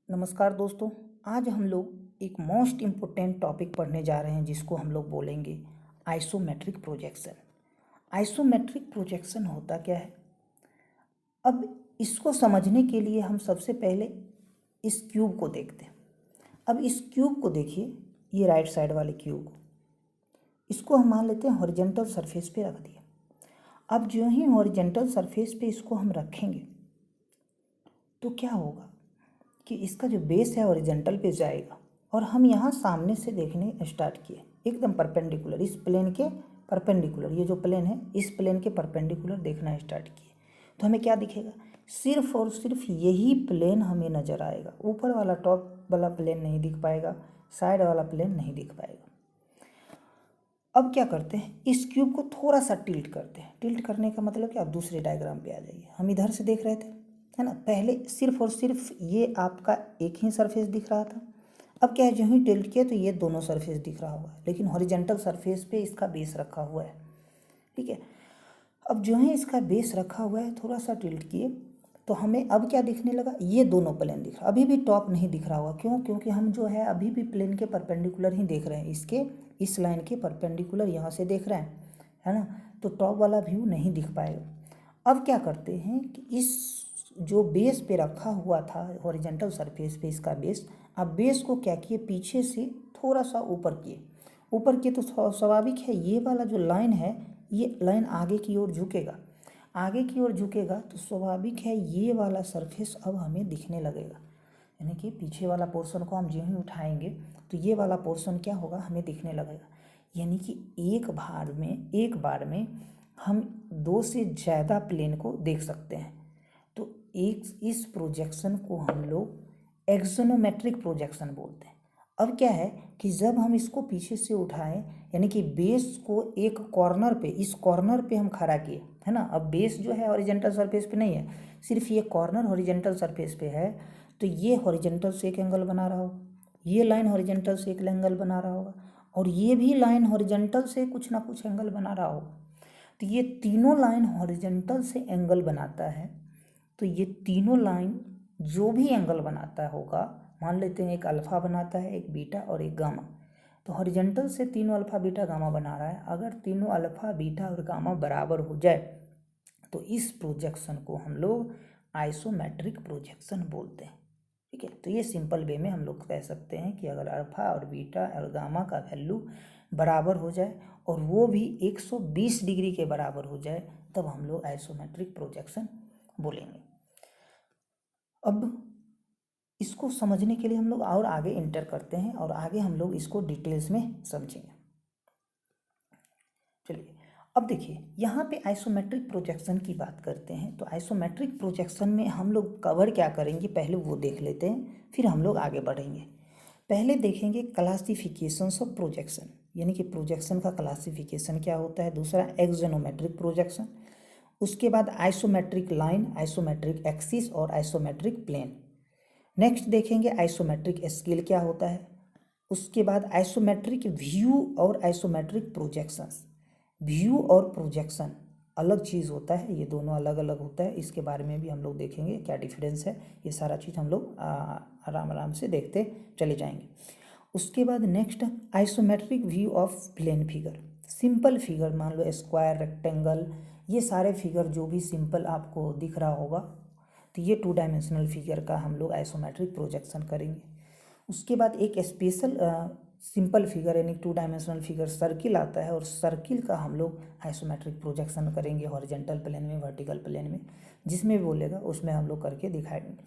नमस्कार दोस्तों। आज हम लोग एक मोस्ट इम्पोर्टेंट टॉपिक पढ़ने जा रहे हैं जिसको हम लोग बोलेंगे आइसोमेट्रिक प्रोजेक्शन। आइसोमेट्रिक प्रोजेक्शन होता क्या है? अब इसको समझने के लिए हम सबसे पहले इस क्यूब को देखते हैं। अब इस क्यूब को देखिए, ये राइट साइड वाले क्यूब को, इसको हम मान लेते हैं हॉरिजॉन्टल सरफेस पे रख दिया। अब जो ही हॉरिजॉन्टल सरफेस पे इसको हम रखेंगे तो क्या होगा कि इसका जो बेस है हॉरिजॉन्टल पे जाएगा और हम यहाँ सामने से देखने स्टार्ट किए, एकदम परपेंडिकुलर, इस प्लेन के परपेंडिकुलर, ये जो प्लेन है इस प्लेन के परपेंडिकुलर देखना स्टार्ट किए तो हमें क्या दिखेगा? सिर्फ और सिर्फ यही प्लेन हमें नज़र आएगा। ऊपर वाला टॉप वाला प्लेन नहीं दिख पाएगा, साइड वाला प्लेन नहीं दिख पाएगा। अब क्या करते हैं, इस क्यूब को थोड़ा सा टिल्ट करते हैं। टिल्ट करने का मतलब कि आप दूसरे डायग्राम पे आ जाइए। हम इधर से देख रहे थे, है ना, पहले सिर्फ और सिर्फ ये आपका एक ही सरफेस दिख रहा था। अब क्या है, जो ही टिल्ट किया तो ये दोनों सरफेस दिख रहा हुआ है, लेकिन हॉरिजॉन्टल सरफेस पे इसका बेस रखा हुआ है। ठीक है, अब जो है इसका बेस रखा हुआ है, थोड़ा सा टिल्ट किए तो हमें अब क्या दिखने लगा, ये दोनों प्लेन दिख रहा। अभी भी टॉप नहीं दिख रहा हुआ, क्यों? क्योंकि हम जो है अभी भी प्लेन के परपेंडिकुलर ही देख रहे हैं, इसके इस लाइन के परपेंडिकुलर यहाँ से देख रहे हैं, है ना, तो टॉप वाला व्यू नहीं दिख पाएगा। अब क्या करते हैं कि इस जो बेस पे रखा हुआ था हॉरिजॉन्टल सरफेस पे इसका बेस, अब बेस को क्या किए, पीछे से थोड़ा सा ऊपर किए तो स्वाभाविक है ये वाला जो लाइन है, ये लाइन आगे की ओर झुकेगा। आगे की ओर झुकेगा तो स्वाभाविक है ये वाला सरफेस अब हमें दिखने लगेगा, यानी कि पीछे वाला पोर्शन को हम जो ही उठाएंगे तो ये वाला पोर्शन क्या होगा, हमें दिखने लगेगा। यानी कि एक बार में हम दो से ज़्यादा प्लेन को देख सकते हैं। तो इस प्रोजेक्शन को हम लोग एक्सोनोमेट्रिक प्रोजेक्शन बोलते हैं। अब क्या है कि जब हम इसको पीछे से उठाएं, यानी कि बेस को एक कॉर्नर पे, इस कॉर्नर पे हम खड़ा किए, है ना। अब बेस जो है हॉरिजॉन्टल सरफेस पे नहीं है, सिर्फ ये कॉर्नर हॉरिजॉन्टल सरफेस पे है, तो ये हॉरिजॉन्टल से एक एंगल बना रहा होगा, ये लाइन हॉरिजॉन्टल से एक एंगल बना रहा होगा, और ये भी लाइन हॉरिजॉन्टल से कुछ ना कुछ एंगल बना रहा होगा। तो ये तीनों लाइन हॉरिजॉन्टल से एंगल बनाता है। तो ये तीनों लाइन जो भी एंगल बनाता होगा, मान लेते हैं एक अल्फ़ा बनाता है, एक बीटा और एक गामा, तो हॉरिजॉन्टल से तीनों अल्फ़ा बीटा गामा बना रहा है। अगर तीनों अल्फ़ा बीटा और गामा बराबर हो जाए तो इस प्रोजेक्शन को हम लोग आइसोमेट्रिक प्रोजेक्शन बोलते हैं। ठीक है, तो ये सिंपल वे में हम लोग कह सकते हैं कि अगर अल्फ़ा और बीटा और गामा का वैल्यू बराबर हो जाए और वो भी 120 डिग्री के बराबर हो जाए, तब हम लोग आइसोमेट्रिक प्रोजेक्शन बोलेंगे। अब इसको समझने के लिए हम लोग और आगे इंटर करते हैं और आगे हम लोग इसको डिटेल्स में समझेंगे। चलिए, अब देखिए यहाँ पे आइसोमेट्रिक प्रोजेक्शन की बात करते हैं। तो आइसोमेट्रिक प्रोजेक्शन में हम लोग कवर क्या करेंगे, पहले वो देख लेते हैं, फिर हम लोग आगे बढ़ेंगे। पहले देखेंगे क्लासिफिकेशंस ऑफ प्रोजेक्शन, यानी कि प्रोजेक्शन का क्लासिफिकेशन क्या होता है। दूसरा एक्सोनोमेट्रिक प्रोजेक्शन, उसके बाद आइसोमेट्रिक लाइन, आइसोमेट्रिक एक्सिस और आइसोमेट्रिक प्लेन। नेक्स्ट देखेंगे आइसोमेट्रिक स्केल क्या होता है। उसके बाद आइसोमेट्रिक व्यू और आइसोमेट्रिक प्रोजेक्शंस। व्यू और प्रोजेक्शन अलग चीज़ होता है, ये दोनों अलग अलग होता है, इसके बारे में भी हम लोग देखेंगे क्या डिफरेंस है। ये सारा चीज़ हम लोग आराम आराम से देखते चले जाएंगे। उसके बाद next isometric view of plane figure. Simple figure, मान लो स्क्वायर, रेक्टेंगल, ये सारे फिगर जो भी सिंपल आपको दिख रहा होगा, तो ये 2 डायमेंशनल फिगर का हम लोग आइसोमेट्रिक प्रोजेक्शन करेंगे। उसके बाद एक स्पेशल सिंपल फिगर यानी 2 डायमेंशनल फिगर सर्किल आता है, और सर्किल का हम लोग आइसोमेट्रिक प्रोजेक्शन करेंगे हॉरिजॉन्टल प्लेन में, वर्टिकल प्लेन में, जिसमें बोलेगा उसमें हम लोग करके दिखाएंगे।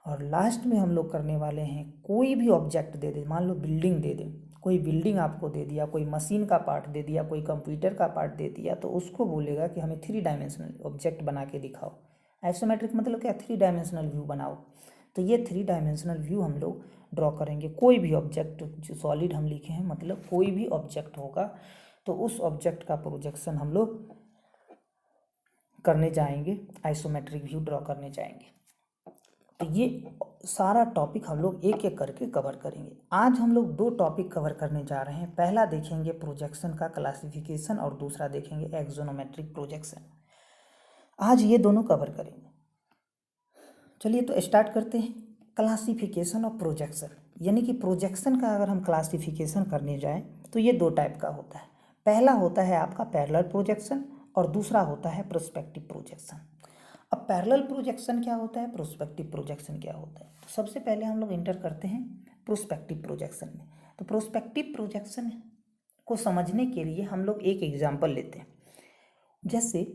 और लास्ट में हम लोग करने वाले हैं, कोई भी ऑब्जेक्ट दे दे, मान लो बिल्डिंग दे दे, कोई बिल्डिंग आपको दे दिया, कोई मशीन का पार्ट दे दिया, कोई कंप्यूटर का पार्ट दे दिया, तो उसको बोलेगा कि हमें 3 डायमेंशनल ऑब्जेक्ट बना के दिखाओ। आइसोमेट्रिक मतलब क्या, 3 डायमेंशनल व्यू बनाओ। तो ये 3 डायमेंशनल व्यू हम लोग ड्रॉ करेंगे। कोई भी ऑब्जेक्ट, जो सॉलिड हम लिखे हैं, मतलब कोई भी ऑब्जेक्ट होगा तो उस ऑब्जेक्ट का प्रोजेक्शन हम लोग करने जाएंगे, आइसोमेट्रिक व्यू ड्रॉ करने जाएंगे। तो ये सारा टॉपिक हम लोग एक एक करके कवर करेंगे। आज हम लोग 2 टॉपिक कवर करने जा रहे हैं। पहला देखेंगे प्रोजेक्शन का क्लासिफिकेशन और दूसरा देखेंगे एक्सोनोमेट्रिक प्रोजेक्शन। आज ये दोनों कवर करेंगे। चलिए तो स्टार्ट करते हैं। क्लासिफिकेशन ऑफ प्रोजेक्शन, यानी कि प्रोजेक्शन का अगर हम क्लासिफिकेशन करने जाएं तो ये दो टाइप का होता है। पहला होता है आपका पैरेलल प्रोजेक्शन और दूसरा होता है प्रोस्पेक्टिव प्रोजेक्शन। अब पैरेलल प्रोजेक्शन क्या होता है, प्रोस्पेक्टिव प्रोजेक्शन क्या होता है, तो सबसे पहले हम लोग इंटर करते हैं प्रोस्पेक्टिव प्रोजेक्शन में। तो प्रोस्पेक्टिव प्रोजेक्शन को समझने के लिए हम लोग एक एग्जाम्पल लेते हैं। जैसे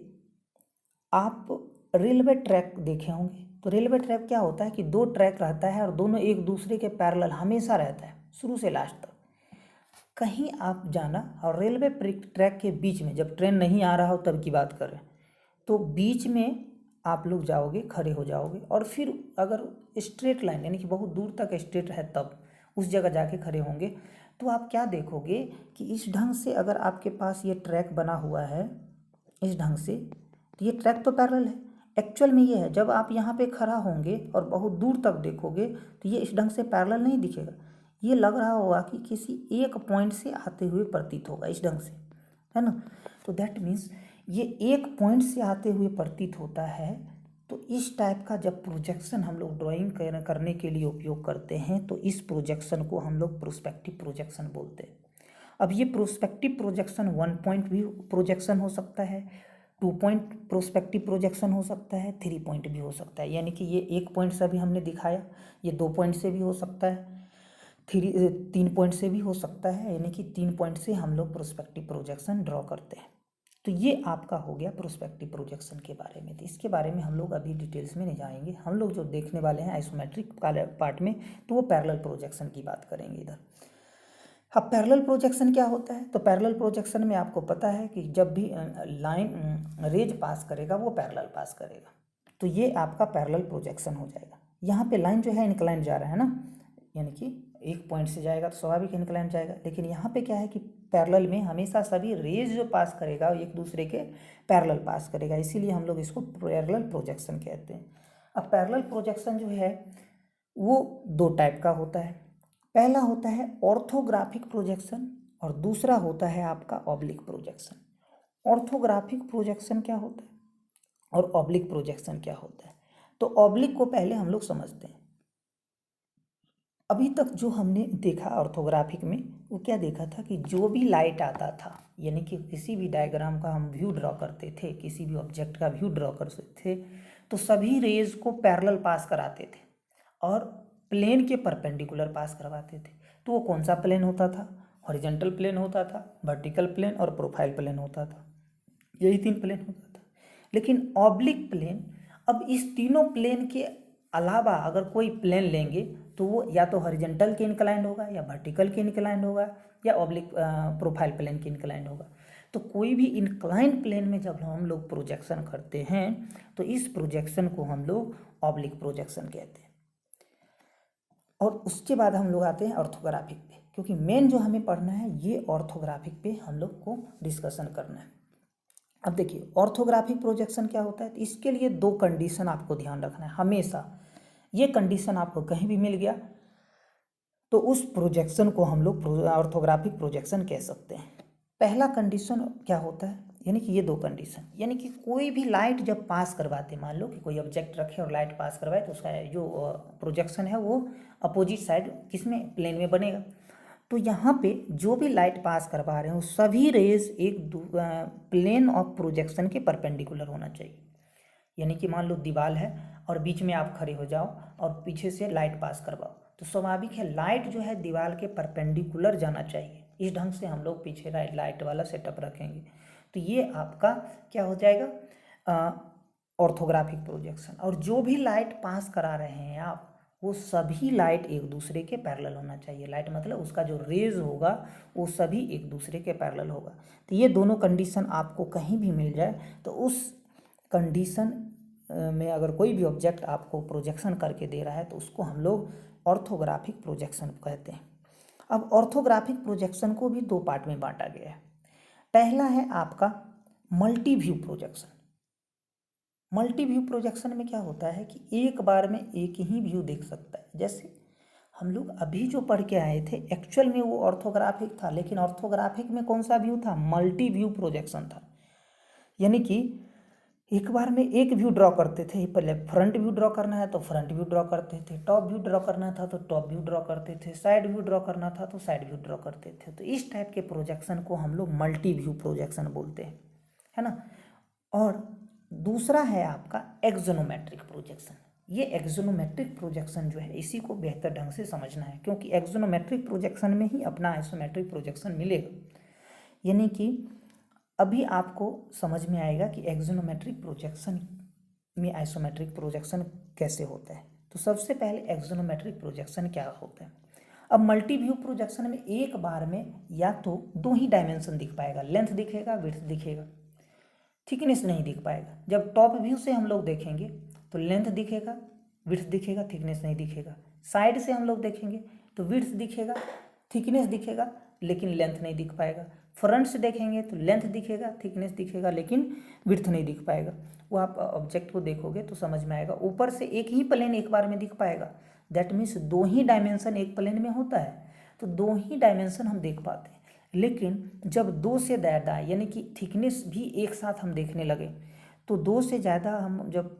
आप रेलवे ट्रैक देखे होंगे, तो रेलवे ट्रैक क्या होता है कि दो ट्रैक रहता है और दोनों एक दूसरे के पैरेलल हमेशा रहता है शुरू से लास्ट तक। कहीं आप जाना और रेलवे ट्रैक के बीच में, जब ट्रेन नहीं आ रहा हो तब की बात करें, तो बीच में आप लोग जाओगे, खड़े हो जाओगे, और फिर अगर स्ट्रेट लाइन यानी कि बहुत दूर तक स्ट्रेट है तब उस जगह जाके खड़े होंगे, तो आप क्या देखोगे कि इस ढंग से अगर आपके पास ये ट्रैक बना हुआ है इस ढंग से, तो ये ट्रैक तो पैरेलल है। एक्चुअल में ये है, जब आप यहाँ पे खड़ा होंगे और बहुत दूर तक देखोगे तो ये इस ढंग से पैरेलल नहीं दिखेगा, ये लग रहा होगा कि किसी एक पॉइंट से आते हुए प्रतीत होगा इस ढंग से, है ना। तो दैट मीन्स ये एक पॉइंट से आते हुए प्रतीत होता है। तो इस टाइप का जब प्रोजेक्शन हम लोग ड्राइंग करने के लिए उपयोग करते हैं तो इस प्रोजेक्शन को हम लोग प्रोस्पेक्टिव प्रोजेक्शन बोलते हैं। अब ये प्रोस्पेक्टिव प्रोजेक्शन 1 पॉइंट भी प्रोजेक्शन हो सकता है, 2 पॉइंट प्रोस्पेक्टिव प्रोजेक्शन हो सकता है, 3 पॉइंट भी हो सकता है, यानी कि ये 1 पॉइंट से भी हमने दिखाया, ये 2 पॉइंट से भी हो सकता है, 3 पॉइंट से भी हो सकता है, यानी कि 3 पॉइंट से हम लोग प्रोस्पेक्टिव प्रोजेक्शन ड्रॉ करते हैं। तो ये आपका हो गया प्रोस्पेक्टिव प्रोजेक्शन के बारे में। तो इसके बारे में हम लोग अभी डिटेल्स में नहीं जाएंगे, हम लोग जो देखने वाले हैं आइसोमेट्रिक पार्ट में, तो वो पैरेलल प्रोजेक्शन की बात करेंगे इधर। अब पैरेलल प्रोजेक्शन क्या होता है, तो पैरेलल प्रोजेक्शन में आपको पता है कि जब भी लाइन रेज पास करेगा वो पैरेलल पास करेगा, तो ये आपका पैरेलल प्रोजेक्शन हो जाएगा। यहाँ पे लाइन जो है इंक्लाइन जा रहा है ना, यानी कि एक पॉइंट से जाएगा तो स्वाभाविक इंक्लाइन जाएगा, लेकिन यहाँ पे क्या है कि पैरेलल में हमेशा सभी रेज जो पास करेगा वो एक दूसरे के पैरेलल पास करेगा, इसीलिए हम लोग इसको पैरेलल प्रोजेक्शन कहते हैं। अब पैरेलल प्रोजेक्शन जो है वो दो टाइप का होता है। पहला होता है ऑर्थोग्राफिक प्रोजेक्शन और दूसरा होता है आपका ऑब्लिक प्रोजेक्शन। ऑर्थोग्राफिक प्रोजेक्शन क्या होता है और ऑब्लिक प्रोजेक्शन क्या होता है, तो ऑब्लिक को पहले हम लोग समझते हैं। अभी तक जो हमने देखा ऑर्थोग्राफिक में, वो क्या देखा था कि जो भी लाइट आता था, यानी कि किसी भी डायग्राम का हम व्यू ड्रॉ करते थे, किसी भी ऑब्जेक्ट का व्यू ड्रॉ करते थे, तो सभी रेज को पैरेलल पास कराते थे और प्लेन के परपेंडिकुलर पास करवाते थे। तो वो कौन सा प्लेन होता था, हॉरिजॉन्टल प्लेन होता था, वर्टिकल प्लेन और प्रोफाइल प्लेन होता था, यही 3 प्लेन होता था। लेकिन ऑब्लिक प्लेन, अब इस तीनों प्लेन के अलावा अगर कोई प्लेन लेंगे तो वो या तो हॉरिजॉन्टल के इंक्लाइंड होगा, या वर्टिकल के इंक्लाइंड होगा, या ऑब्लिक प्रोफाइल प्लेन के इंक्लाइंड होगा। तो कोई भी इंक्लाइंड प्लेन में जब हम लोग प्रोजेक्शन करते हैं तो इस प्रोजेक्शन को हम लोग ऑब्लिक प्रोजेक्शन कहते हैं। और उसके बाद हम लोग आते हैं ऑर्थोग्राफिक पे, क्योंकि मेन जो हमें पढ़ना है ये ऑर्थोग्राफिक पे हम लोग को डिस्कशन करना है। अब देखिए ऑर्थोग्राफिक प्रोजेक्शन क्या होता है, तो इसके लिए 2 कंडीशन आपको ध्यान रखना है हमेशा। ये कंडीशन आपको कहीं भी मिल गया तो उस प्रोजेक्शन को हम लोग ऑर्थोग्राफिक प्रोजेक्शन कह सकते हैं। पहला कंडीशन क्या होता है, यानी कि ये 2 कंडीशन, यानी कि कोई भी लाइट जब पास करवाते, मान लो कि कोई ऑब्जेक्ट रखे और लाइट पास करवाए, तो उसका जो प्रोजेक्शन है वो अपोजिट साइड किसमें, प्लेन में बनेगा। तो यहाँ पे जो भी लाइट पास करवा रहे हो सभी रेज एक प्लेन ऑफ प्रोजेक्शन के परपेंडिकुलर होना चाहिए। यानी कि मान लो दीवार है और बीच में आप खड़े हो जाओ और पीछे से लाइट पास करवाओ, तो स्वाभाविक है लाइट जो है दीवार के परपेंडिकुलर जाना चाहिए। इस ढंग से हम लोग पीछे लाइट वाला सेटअप रखेंगे, तो ये आपका क्या हो जाएगा, ऑर्थोग्राफिक प्रोजेक्शन। और जो भी लाइट पास करा रहे हैं आप, वो सभी लाइट एक दूसरे के पैरेलल होना चाहिए। लाइट मतलब उसका जो रेज होगा वो सभी एक दूसरे के पैरेलल होगा। तो ये दोनों कंडीशन आपको कहीं भी मिल जाए तो उस कंडीशन में अगर कोई भी ऑब्जेक्ट आपको प्रोजेक्शन करके दे रहा है तो उसको हम लोग ऑर्थोग्राफिक प्रोजेक्शन कहते हैं। अब ऑर्थोग्राफिक प्रोजेक्शन को भी 2 पार्ट में बांटा गया है। पहला है आपका multi view projection. Multi view projection में क्या होता है कि एक बार में एक ही व्यू देख सकता है। जैसे हम लोग अभी जो पढ़ के आए थे एक्चुअल में वो ऑर्थोग्राफिक था, लेकिन ऑर्थोग्राफिक में कौन सा व्यू था, मल्टी व्यू प्रोजेक्शन था। यानी कि एक बार में एक व्यू ड्रॉ करते थे, पहले फ्रंट व्यू ड्रॉ करना है तो फ्रंट व्यू ड्रॉ करते थे, टॉप व्यू ड्रॉ करना था तो टॉप व्यू ड्रॉ करते थे, साइड व्यू ड्रॉ करना था तो साइड व्यू ड्रॉ करते थे। तो इस टाइप के प्रोजेक्शन को हम लोग मल्टी व्यू प्रोजेक्शन बोलते हैं, है ना। और दूसरा है आपका एक्सोनोमेट्रिक प्रोजेक्शन। ये एक्सोनोमेट्रिक प्रोजेक्शन जो है इसी को बेहतर ढंग से समझना है, क्योंकि एक्सोनोमेट्रिक प्रोजेक्शन में ही अपना आइसोमेट्रिक प्रोजेक्शन मिलेगा। यानी कि अभी आपको समझ में आएगा कि एक्सोनोमेट्रिक प्रोजेक्शन में आइसोमेट्रिक प्रोजेक्शन कैसे होता है। तो सबसे पहले एक्सोनोमेट्रिक प्रोजेक्शन क्या होता है। अब मल्टी व्यू प्रोजेक्शन में एक बार में या तो दो ही डायमेंशन दिख पाएगा, लेंथ दिखेगा, विड्थ दिखेगा, थिकनेस नहीं दिख पाएगा। जब टॉप व्यू से हम लोग देखेंगे तो लेंथ दिखेगा, विड्थ दिखेगा, थिकनेस नहीं दिखेगा। साइड से हम लोग देखेंगे तो विड्थ दिखेगा, थिकनेस दिखेगा, लेकिन लेंथ नहीं दिख पाएगा। फ्रंट से देखेंगे तो लेंथ दिखेगा, थिकनेस दिखेगा, लेकिन विड्थ नहीं दिख पाएगा। वो आप ऑब्जेक्ट को देखोगे तो समझ में आएगा। ऊपर से एक ही प्लेन एक बार में दिख पाएगा, दैट मीन्स दो ही डायमेंशन एक प्लेन में होता है, तो दो ही डायमेंशन हम देख पाते हैं। लेकिन जब दो से ज़्यादा यानी कि थिकनेस भी एक साथ हम देखने लगे, तो दो से ज़्यादा हम जब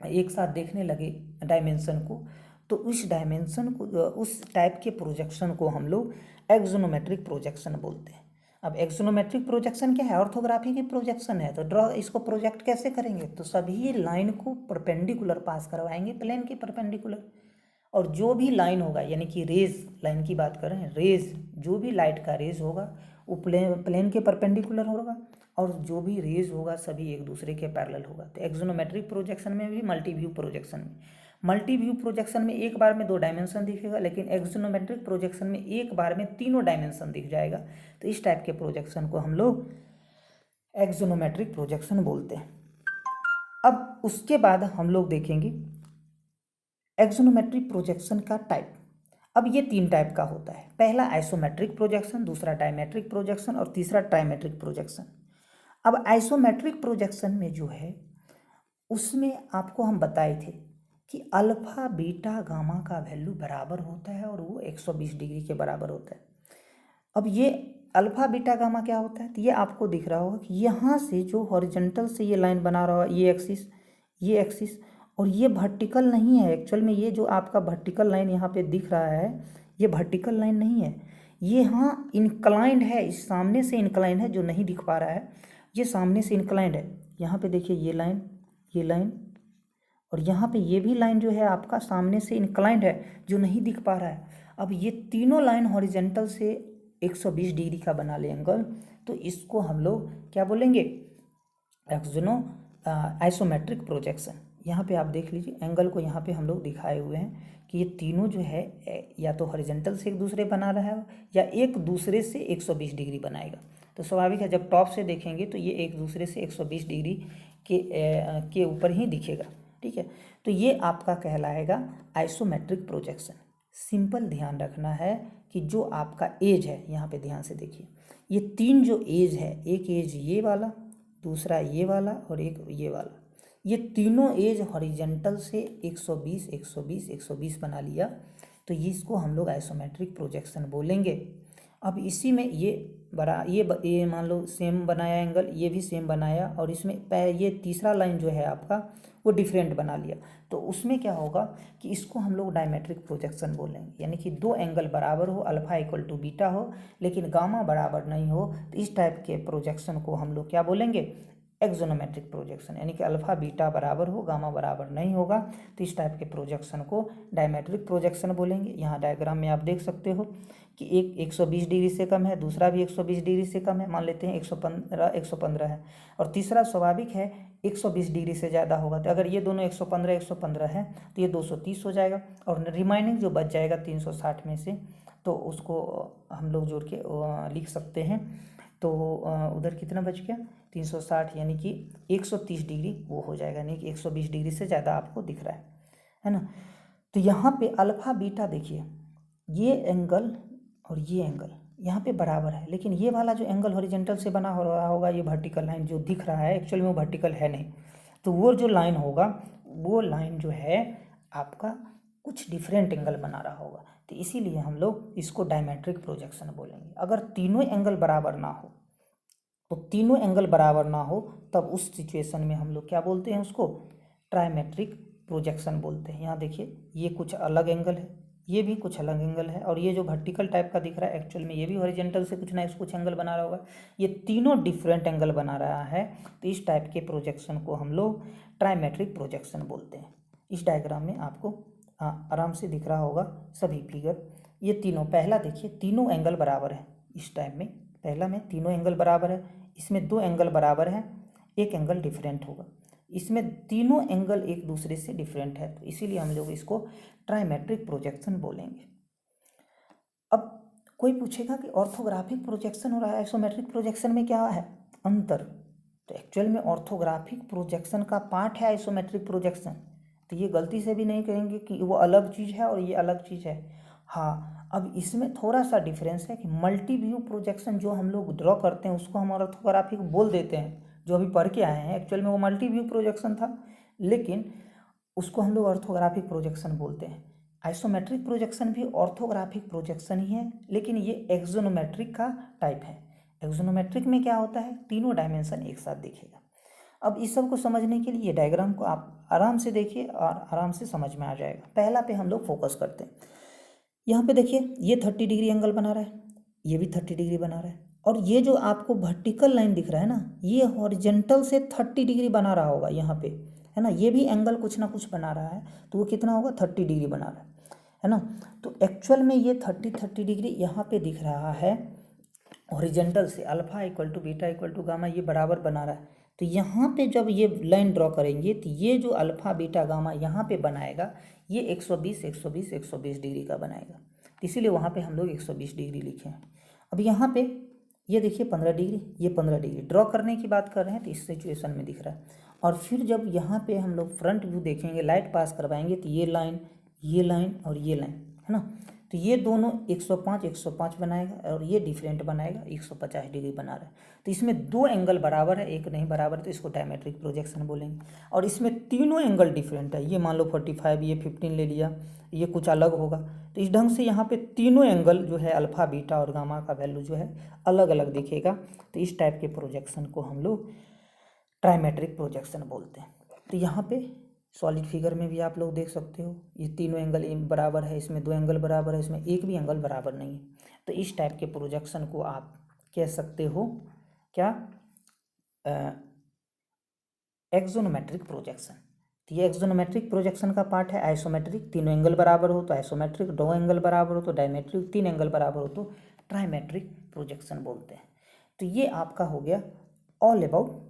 एक साथ देखने लगे डायमेंशन को, तो उस डायमेंशन को, उस टाइप के प्रोजेक्शन को हम लोग एक्सोनोमेट्रिक प्रोजेक्शन बोलते हैं। अब एक्सोनोमेट्रिक प्रोजेक्शन क्या है, ऑर्थोग्राफी की प्रोजेक्शन है। तो ड्रॉ इसको प्रोजेक्ट कैसे करेंगे, तो सभी लाइन को परपेंडिकुलर पास करवाएंगे, प्लेन के परपेंडिकुलर। और जो भी लाइन होगा, यानी कि रेज लाइन की बात करें, रेज जो भी लाइट का रेज होगा वो प्लेन के परपेंडिकुलर होगा, और जो भी रेज होगा सभी एक दूसरे के पैरेलल होगा। तो एक्सोनोमेट्रिक प्रोजेक्शन में भी, मल्टी व्यू प्रोजेक्शन में, मल्टी व्यू प्रोजेक्शन में एक बार में दो डायमेंशन दिखेगा, लेकिन एक्सोनोमेट्रिक प्रोजेक्शन में एक बार में तीनों डायमेंशन दिख जाएगा। तो इस टाइप के प्रोजेक्शन को हम लोग एक्सोनोमेट्रिक प्रोजेक्शन बोलते हैं। अब उसके बाद हम लोग देखेंगे एक्सोनोमेट्रिक प्रोजेक्शन का टाइप। अब ये तीन टाइप का होता है। पहला आइसोमेट्रिक प्रोजेक्शन, दूसरा डायमेट्रिक प्रोजेक्शन और तीसरा ट्राइमेट्रिक प्रोजेक्शन। अब आइसोमेट्रिक प्रोजेक्शन में जो है उसमें आपको हम बताए थे कि अल्फा बीटा गामा का वैल्यू बराबर होता है और वो 120 डिग्री के बराबर होता है। अब ये अल्फा बीटा गामा क्या होता है, तो ये आपको दिख रहा होगा कि यहाँ से जो हॉरिजॉन्टल से ये लाइन बना रहा है, ये एक्सिस और ये वर्टिकल नहीं है। एक्चुअल में ये जो आपका वर्टिकल लाइन यहाँ पे दिख रहा है, ये वर्टिकल लाइन नहीं है, ये हाँ इंक्लाइंड है, इस सामने से इंक्लाइंड है, जो नहीं दिख पा रहा है, ये सामने से इंक्लाइंड है। यहाँ पे देखिए ये लाइन और यहाँ पे ये भी लाइन जो है आपका सामने से इंक्लाइंड है, जो नहीं दिख पा रहा है। अब ये तीनों लाइन हॉरिजॉन्टल से 120 डिग्री का बना ले एंगल, तो इसको हम लोग क्या बोलेंगे, आइसोमेट्रिक प्रोजेक्शन। यहाँ पे आप देख लीजिए एंगल को, यहाँ पे हम लोग दिखाए हुए हैं कि ये तीनों जो है या तो हॉरिजॉन्टल से एक दूसरे बना रहा है या एक दूसरे से 120 डिग्री बनाएगा। तो स्वाभाविक है जब टॉप से देखेंगे तो ये एक दूसरे से 120 डिग्री के ऊपर ही दिखेगा, ठीक है। तो ये आपका कहलाएगा आइसोमेट्रिक प्रोजेक्शन। सिंपल ध्यान रखना है कि जो आपका एज है, यहाँ पे ध्यान से देखिए, ये तीन जो एज है, एक एज ये वाला, दूसरा ये वाला और एक ये वाला, ये तीनों एज हॉरिजॉन्टल से 120 120 120 बना लिया, तो इसको हम लोग आइसोमेट्रिक प्रोजेक्शन बोलेंगे। अब इसी में ये मान लो सेम बनाया एंगल, ये भी सेम बनाया, और इसमें ये तीसरा लाइन जो है आपका वो डिफरेंट बना लिया, तो उसमें क्या होगा कि इसको हम लोग डायमेट्रिक प्रोजेक्शन बोलेंगे। यानी कि दो एंगल बराबर हो, अल्फा इक्वल टू बीटा हो, लेकिन गामा बराबर नहीं हो, तो इस टाइप के प्रोजेक्शन को हम लोग क्या बोलेंगे, एक्सोनोमेट्रिक प्रोजेक्शन। यानी कि अल्फा बीटा बराबर हो, गामा बराबर नहीं होगा, तो इस टाइप के प्रोजेक्शन को डायमेट्रिक प्रोजेक्शन बोलेंगे। यहाँ डायग्राम में आप देख सकते हो कि एक 120 डिग्री से कम है, दूसरा भी 120 डिग्री से कम है, मान लेते हैं 115 है, और तीसरा स्वाभाविक है 120 डिग्री से ज़्यादा होगा। तो अगर ये दोनों 115 है तो ये 230 हो जाएगा, और रिमाइनिंग जो बच जाएगा 360 में से, तो उसको हम लोग जोड़ के लिख सकते हैं। तो उधर कितना बच गया, 360, यानी कि 130 डिग्री वो हो जाएगा, यानी कि 120 डिग्री से ज़्यादा आपको दिख रहा है ना। तो यहाँ पे अल्फा बीटा देखिए, ये एंगल और ये एंगल यहाँ पे बराबर है, लेकिन ये वाला जो एंगल हॉरिजॉन्टल से बना हो रहा होगा, ये वर्टिकल लाइन जो दिख रहा है एक्चुअल में वो वर्टिकल है नहीं, तो वो जो लाइन होगा वो लाइन जो है आपका कुछ डिफरेंट एंगल बना रहा होगा, तो इसीलिए हम लोग इसको डायमेट्रिक प्रोजेक्शन बोलेंगे। अगर तीनों एंगल बराबर ना हो तो तीनों एंगल बराबर ना हो तब उस सिचुएशन में हम लोग क्या बोलते हैं, उसको ट्राइमेट्रिक प्रोजेक्शन बोलते हैं। यहाँ देखिए ये कुछ अलग एंगल है, ये भी कुछ अलग एंगल है, और ये जो वर्टिकल टाइप का दिख रहा है एक्चुअल में ये भी हॉरिजॉन्टल से कुछ ना कुछ एंगल बना रहा होगा। ये तीनों डिफरेंट एंगल बना रहा है, तो इस टाइप के प्रोजेक्शन को हम लोग ट्राइमेट्रिक प्रोजेक्शन बोलते हैं। इस डायग्राम में आपको आराम से दिख रहा होगा सभी फिगर। ये तीनों, पहला देखिए तीनों एंगल बराबर है इस टाइप में, पहला में तीनों एंगल बराबर है, इसमें दो एंगल बराबर है, एक एंगल डिफरेंट होगा। इसमें तीनों एंगल एक दूसरे से डिफरेंट है, तो इसीलिए हम लोग इसको ट्राइमेट्रिक प्रोजेक्शन बोलेंगे। अब कोई पूछेगा कि ऑर्थोग्राफिक प्रोजेक्शन और आइसोमेट्रिक प्रोजेक्शन में क्या है अंतर, तो एक्चुअल में ऑर्थोग्राफिक प्रोजेक्शन का पार्ट है आइसोमेट्रिक प्रोजेक्शन, तो ये गलती से भी नहीं कहेंगे कि वो अलग चीज़ है और ये अलग चीज़ है। हाँ, अब इसमें थोड़ा सा डिफरेंस है कि मल्टी व्यू प्रोजेक्शन जो हम लोग ड्रॉ करते हैं उसको हम ऑर्थोग्राफिक बोल देते हैं, जो अभी पढ़ के आए हैं एक्चुअल में वो मल्टी व्यू प्रोजेक्शन था, लेकिन उसको हम लोग ऑर्थोग्राफिक प्रोजेक्शन बोलते हैं। आइसोमेट्रिक प्रोजेक्शन भी ऑर्थोग्राफिक प्रोजेक्शन ही है, लेकिन ये एक्सोनोमेट्रिक का टाइप है। एक्सोनोमेट्रिक में क्या होता है, तीनों डायमेंशन एक साथ दिखेगा। अब इस सब को समझने के लिए डायग्राम को आप आराम से देखिए और आराम से समझ में आ जाएगा। पहला पे हम लोग फोकस करते हैं। यहाँ पे देखिए ये 30 डिग्री एंगल बना रहा है, ये भी 30 डिग्री बना रहा है, और ये जो आपको वर्टिकल लाइन दिख रहा है ना, ये हॉरिजेंटल से 30 डिग्री बना रहा होगा यहाँ पे, है ना, ये भी एंगल कुछ ना कुछ बना रहा है, तो वो कितना होगा 30 डिग्री बना रहा है ना। तो एक्चुअल में ये 30 डिग्री यहाँ पे दिख रहा है हॉरिजेंटल से, alpha equal to beta equal to gamma ये बराबर बना रहा है। तो यहाँ पे जब ये लाइन ड्रॉ करेंगे तो ये जो अल्फा बीटा गामा यहाँ पे बनाएगा ये 120 120 120 डिग्री का बनाएगा, तो इसीलिए वहाँ पे हम लोग 120 डिग्री लिखे हैं। अब यहाँ पे ये देखिए 15 डिग्री, ये 15 डिग्री ड्रॉ करने की बात कर रहे हैं, तो इस सिचुएशन में दिख रहा है। और फिर जब यहाँ पे हम लोग फ्रंट व्यू देखेंगे, लाइट पास करवाएंगे, तो ये लाइन और ये लाइन, है ना, तो ये दोनों 105 बनाएगा और ये डिफरेंट बनाएगा 150 डिग्री बना रहा है। तो इसमें दो एंगल बराबर है, एक नहीं बराबर, तो इसको डायमेट्रिक प्रोजेक्शन बोलेंगे। और इसमें तीनों एंगल डिफरेंट है, ये मान लो 45, ये 15 ले लिया, ये कुछ अलग होगा, तो इस ढंग से यहाँ पे तीनों एंगल जो है अल्फा बीटा और गामा का वैल्यू जो है अलग अलग दिखेगा, तो इस टाइप के प्रोजेक्शन को हम लोग ट्राइमेट्रिक प्रोजेक्शन बोलते हैं। तो यहाँ पे सॉलिड फिगर में भी आप लोग देख सकते हो, ये तीनों एंगल बराबर है, इसमें दो एंगल बराबर है, इसमें एक भी एंगल बराबर नहीं है, तो इस टाइप के प्रोजेक्शन को आप कह सकते हो क्या, एक्सोनोमेट्रिक प्रोजेक्शन। तो ये एक्सोनोमेट्रिक प्रोजेक्शन का पार्ट है। आइसोमेट्रिक तीनों एंगल बराबर हो तो आइसोमेट्रिक, दो एंगल बराबर हो तो डायमेट्रिक, तीन एंगल बराबर हो तो ट्राइमेट्रिक प्रोजेक्शन बोलते हैं। तो ये आपका हो गया ऑल अबाउट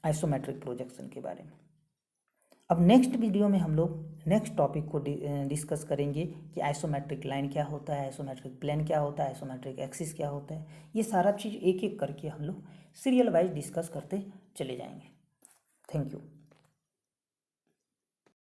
आइसोमेट्रिक प्रोजेक्शन के बारे में। अब नेक्स्ट वीडियो में हम लोग नेक्स्ट टॉपिक को डिस्कस करेंगे कि आइसोमेट्रिक लाइन क्या होता है, आइसोमेट्रिक प्लेन क्या होता है, आइसोमेट्रिक एक्सिस क्या होता है, ये सारा चीज़ एक एक करके हम लोग सीरियल वाइज डिस्कस करते चले जाएंगे। Thank you.